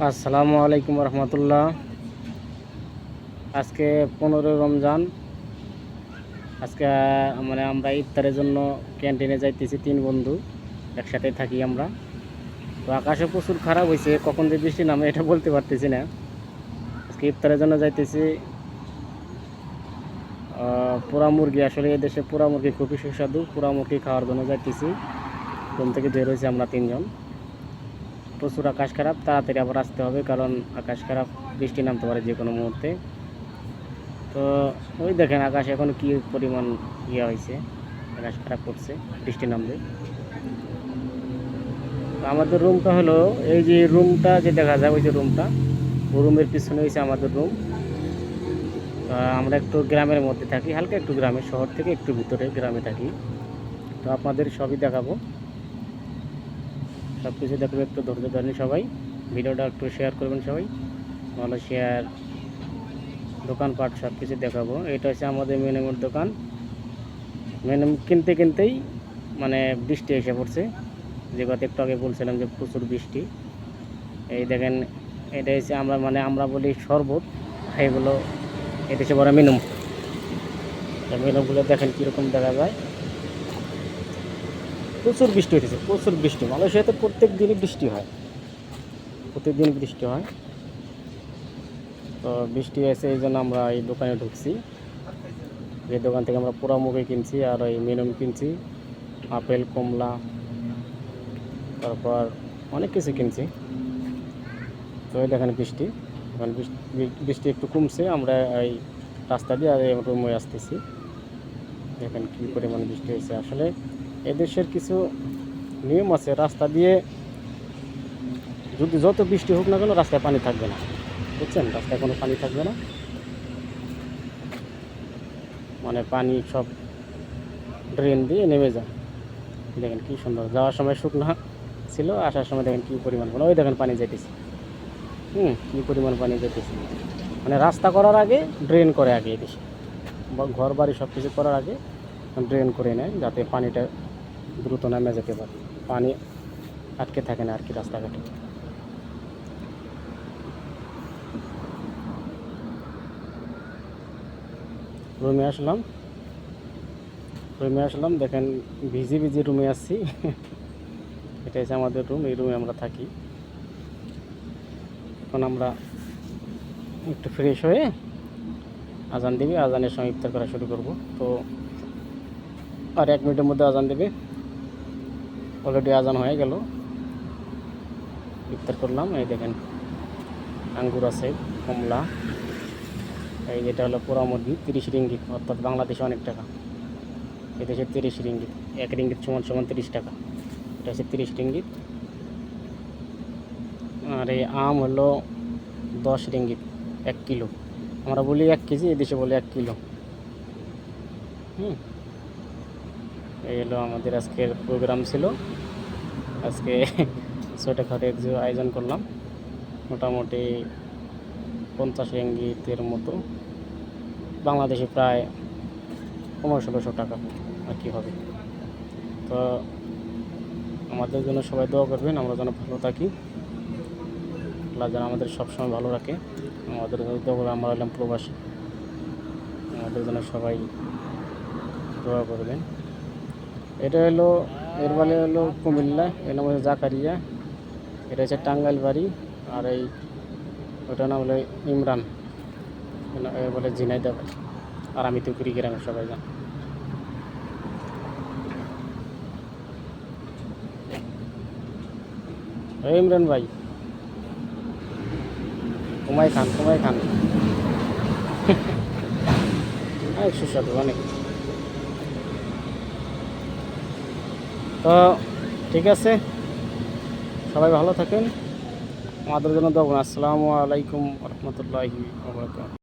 আসসালামু আলাইকুম রহমতুল্লাহ। আজকে 15 রমজান। আজকে মানে আমরা ইফতারের জন্য ক্যান্টিনে যাইতেছি, 3 বন্ধু একসাথে থাকি আমরা। তো আকাশে প্রচুর খারাপ হয়েছে, কখন যে বৃষ্টি নামে এটা বলতে পারতেছি না। আজকে ইফতারের জন্য যাইতেছি। পোড়া মুরগি, আসলে এদেশে পোড়া মুরগি খুবই সুস্বাদু। পোড়া মুরগি খাওয়ার জন্য যাইতেছি। রুম থেকে বের হয়েছি আমরা 3 জন। প্রচুর আকাশ খারাপ, তাড়াতাড়ি আবার আসতে হবে, কারণ আকাশ খারাপ, বৃষ্টি নামতে পারে যে কোনো মুহূর্তে। তো ওই দেখেন আকাশে এখন কি পরিমাণ হয়েছে, আকাশ খারাপ করছে, বৃষ্টি নামবে। আমাদের রুমটা হলো, এই যে রুমটা যে দেখা যায়, ওই যে রুমটা, ওই রুমের পিছনে হয়েছে আমাদের রুম। আমরা একটু গ্রামের মধ্যে থাকি, হালকা একটু গ্রামে, শহর থেকে একটু ভিতরে গ্রামে থাকি। তো আপনাদের সবই দেখাবো, সব কিছু দেখবে, একটু ধৈর্য ধরেন সবাই। ভিডিওটা একটু শেয়ার করবেন সবাই, ভালো শেয়ার। দোকানপাট সব কিছু দেখাবো। এটা হচ্ছে আমাদের মেনমের দোকান। মেনম কিনতে কিনতেই মানে বৃষ্টি এসে পড়ছে। যে কথা একটু আগে বলছিলাম যে প্রচুর বৃষ্টি। এই দেখেন, এটা হচ্ছে আমরা বলি শরবত, এগুলো এদেশে বড় মেনম। মেনমগুলো দেখেন কীরকম দেখা যায়। প্রচুর বৃষ্টি হইতেছে, প্রচুর বৃষ্টি। মালয়েশিয়াতে প্রত্যেক দিনই বৃষ্টি হয়, প্রত্যেকদিন বৃষ্টি হয়। তো বৃষ্টি হয়েছে, এই জন্য আমরা এই দোকানে ঢুকছি। এই দোকান থেকে আমরা পোড়া মুরগি কিনছি, আর এই মেনম কিনছি, আপেল, কমলা, তারপর অনেক কিছু কিনছি। তো এই দেখেন বৃষ্টি, এখন বৃষ্টি একটু কমছে। আমরা এই রাস্তা দিয়ে আর রুমে আসতেছি। দেখেন কী পরিমাণ বৃষ্টি হয়েছে। আসলে এদেশের কিছু নিয়ম আছে, রাস্তা দিয়ে যদি যত বৃষ্টি হোক না কেন, রাস্তায় পানি থাকবে না, বুঝছেন? রাস্তায় কোনো পানি থাকবে না, মানে পানি সব ড্রেন দিয়ে নেমে যায়। দেখেন কী সুন্দর, যাওয়ার সময় শুকনো ছিল, আসার সময় দেখেন কী পরিমাণ পানি। ওই দেখেন পানি যেতেছে, কী পরিমাণ পানি যেতেছে। মানে রাস্তা করার আগে ড্রেন করে, আগে এদেশে ঘর বাড়ি সব কিছু করার আগে ড্রেন করে নেয়, যাতে পানিটা দ্রুত নামে যেতে পারে, পানি আটকে থাকে না আর কি রাস্তাঘাটে। রুমে আসলাম, দেখেন ভিজে ভিজে রুমে আসছি। এটা হচ্ছে আমাদের রুম, এই রুমে আমরা থাকি। এখন আমরা একটু ফ্রেশ হয়ে আজান দেবে, আজানের সময় ইফতার করা শুরু করব। তো আর 1 মিনিটের মধ্যে আজান দেবে, অলরেডি আজান হয়ে গেল। ইফতার করলাম। এই দেখেন আঙ্গুর আছে, কমলা, এই যেটা হলো পোড়া মুরগি, 30 রিঙ্গিত, অর্থাৎ বাংলাদেশে অনেক টাকা। এদেশে 30 রিঙ্গিত, 1 রিঙ্গিত সমান 30 টাকা। এটা হচ্ছে 30 রিঙ্গিত। আর এই আম হলো 10 রিঙ্গিত 1 কিলো। আমরা বলি 1 কেজি, এদেশে বলে 1 কিলো। এই হলো আমাদের আজকের প্রোগ্রাম ছিল। আজকে ছোটোখাটো একটু আয়োজন করলাম, মোটামুটি 50 রিঙ্গিতের মতো, বাংলাদেশে প্রায় 1500-1600 টাকা আর কি হবে। তো আমাদের জন্য সবাই দোয়া করবেন, আমরা যেন ভালো থাকি, আল্লাহ যেন আমাদের সবসময় ভালো রাখে। আমাদের জন্য দোয়া করবেন, আমরা হলাম প্রবাসী, আমাদের জন্য সবাই দোয়া করবেন। এটা হলো, এর বাড়ি হলো কুমিল্লা, এর নাম হচ্ছে জাকারিয়া। এটা হচ্ছে টাঙ্গাইল বাড়ি। আর এই ওটার নাম হলো ইমরান, বলে ঝিনাইদহ বাড়ি। আর আমি তো কুড়িগ্রামের, সবাই জান। ইমরান ভাই, কুমাই খান অনেক সুস্বাদু, অনেক। তো ঠিক আছে, সবাই ভালো থাকেন, আমাদের জন্য দোয়া করুন। আসসালামু আলাইকুম রহমতুল্লাহি ওয়া বারাকাতুহু।